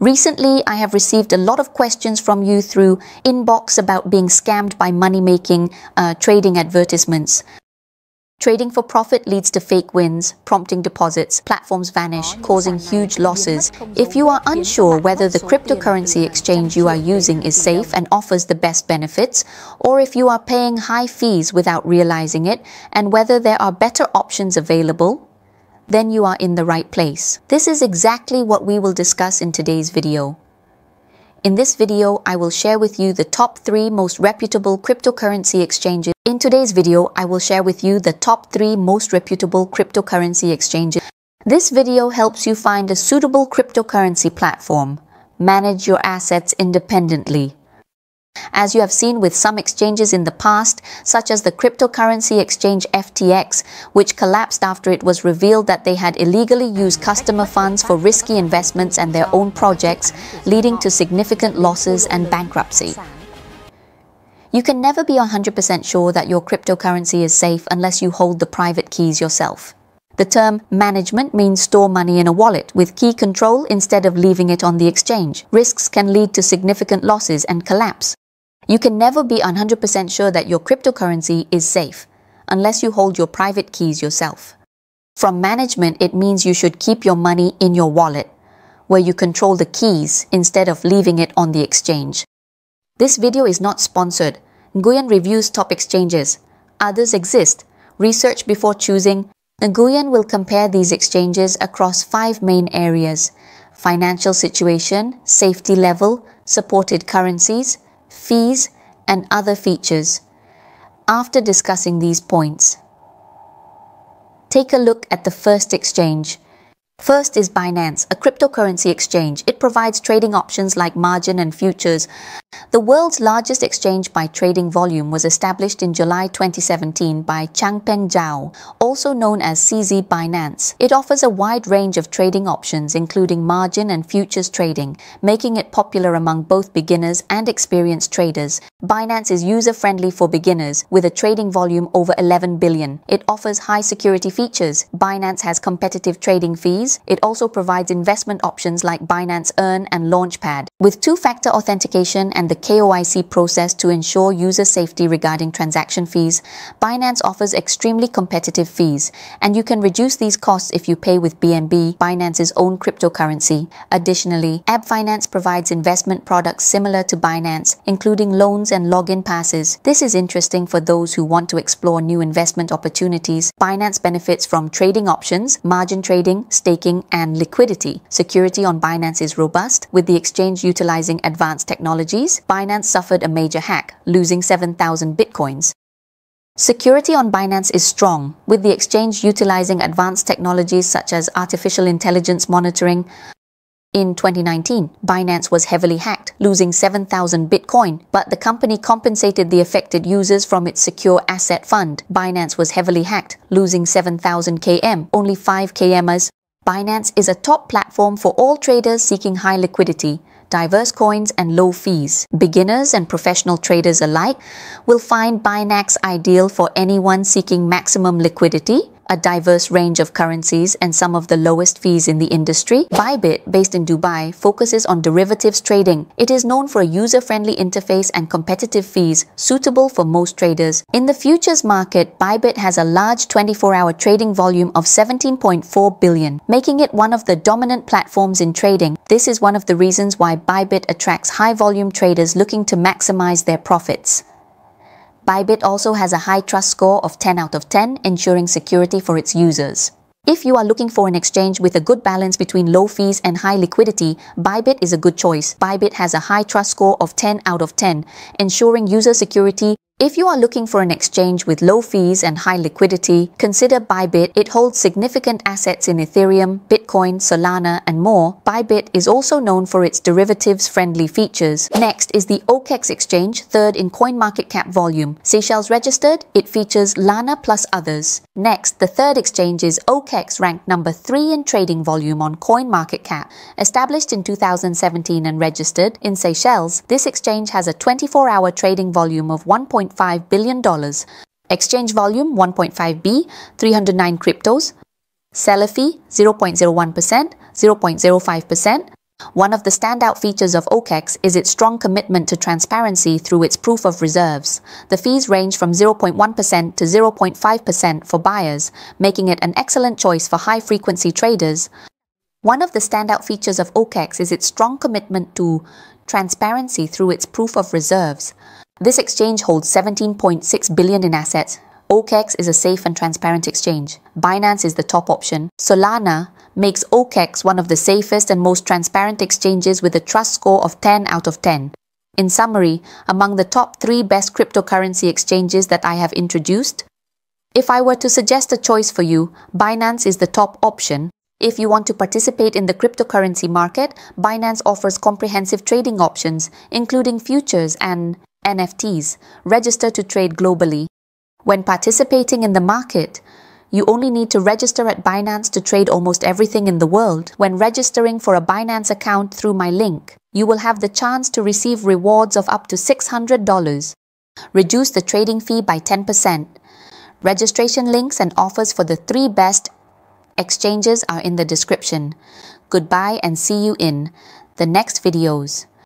Recently, I have received a lot of questions from you through inbox about being scammed by money-making trading advertisements. Trading for profit leads to fake wins, prompting deposits, platforms vanish, causing huge losses. If you are unsure whether the cryptocurrency exchange you are using is safe and offers the best benefits, or if you are paying high fees without realizing it, and whether there are better options available, then you are in the right place. This is exactly what we will discuss in today's video. In this video, I will share with you the top 3 most reputable cryptocurrency exchanges. In today's video, I will share with you the top 3 most reputable cryptocurrency exchanges. This video helps you find a suitable cryptocurrency platform. Manage your assets independently. As you have seen with some exchanges in the past, such as the cryptocurrency exchange FTX, which collapsed after it was revealed that they had illegally used customer funds for risky investments and their own projects, leading to significant losses and bankruptcy. You can never be 100% sure that your cryptocurrency is safe unless you hold the private keys yourself. The term management means store money in a wallet with key control instead of leaving it on the exchange. Risks can lead to significant losses and collapse. You can never be 100% sure that your cryptocurrency is safe unless you hold your private keys yourself. From management, it means you should keep your money in your wallet, where you control the keys instead of leaving it on the exchange. This video is not sponsored. Nguyen reviews top exchanges. Others exist. Research before choosing. Nguyen will compare these exchanges across 5 main areas: financial situation, safety level, supported currencies, fees, and other features. After discussing these points, take a look at the first exchange. First is Binance, a cryptocurrency exchange. It provides trading options like margin and futures. The world's largest exchange by trading volume was established in July 2017 by Changpeng Zhao, also known as CZ Binance. It offers a wide range of trading options, including margin and futures trading, making it popular among both beginners and experienced traders. Binance is user-friendly for beginners, with a trading volume over 11 billion. It offers high security features. Binance has competitive trading fees. It also provides investment options like Binance Earn and Launchpad, with 2-factor authentication and the KYC process to ensure user safety regarding transaction fees. Binance offers extremely competitive fees, and you can reduce these costs if you pay with BNB, Binance's own cryptocurrency. Additionally, Ebb Finance provides investment products similar to Binance, including loans and login passes. This is interesting for those who want to explore new investment opportunities. Binance benefits from trading options, margin trading, staking, and liquidity. Security on Binance is robust, with the exchange utilizing advanced technologies. Binance suffered a major hack, losing 7,000 bitcoins. Security on Binance is strong, with the exchange utilizing advanced technologies such as artificial intelligence monitoring. In 2019, Binance was heavily hacked, losing 7,000 Bitcoin, but the company compensated the affected users from its secure asset fund. Binance was heavily hacked, losing 7,000 KM, only 5 KMers. Binance is a top platform for all traders seeking high liquidity, diverse coins, and low fees. Beginners and professional traders alike will find Binance ideal for anyone seeking maximum liquidity, a diverse range of currencies, and some of the lowest fees in the industry. Bybit, based in Dubai, focuses on derivatives trading. It is known for a user-friendly interface and competitive fees suitable for most traders. In the futures market, Bybit has a large 24-hour trading volume of 17.4 billion, making it one of the dominant platforms in trading. This is one of the reasons why Bybit attracts high-volume traders looking to maximize their profits. Bybit also has a high trust score of 10 out of 10, ensuring security for its users. If you are looking for an exchange with a good balance between low fees and high liquidity, Bybit is a good choice. Bybit has a high trust score of 10 out of 10, ensuring user security. If you are looking for an exchange with low fees and high liquidity, consider Bybit. It holds significant assets in Ethereum, Bitcoin, Solana, and more. Bybit is also known for its derivatives-friendly features. Next is the OKEX exchange, third in CoinMarketCap volume. Seychelles registered, it features Lana plus others. Next, the third exchange is OKEX, ranked number 3 in trading volume on CoinMarketCap. Established in 2017 and registered in Seychelles, this exchange has a 24-hour trading volume of $1.5 billion. Exchange volume 1.5B, 309 cryptos. Seller fee 0.01%, 0.05%. One of the standout features of OKEx is its strong commitment to transparency through its proof of reserves. The fees range from 0.1% to 0.5% for buyers, making it an excellent choice for high-frequency traders. One of the standout features of OKEx is its strong commitment to transparency through its proof of reserves. This exchange holds 17.6 billion in assets. OKEx is a safe and transparent exchange. Binance is the top option. Solana makes OKEx one of the safest and most transparent exchanges with a trust score of 10 out of 10. In summary, among the top 3 best cryptocurrency exchanges that I have introduced, if I were to suggest a choice for you, Binance is the top option. If you want to participate in the cryptocurrency market, Binance offers comprehensive trading options, including futures and NFTs. Register to trade globally. When participating in the market, you only need to register at Binance to trade almost everything in the world. When registering for a Binance account through my link, you will have the chance to receive rewards of up to $600. Reduce the trading fee by 10%. Registration links and offers for the 3 best exchanges are in the description. Goodbye and see you in the next videos.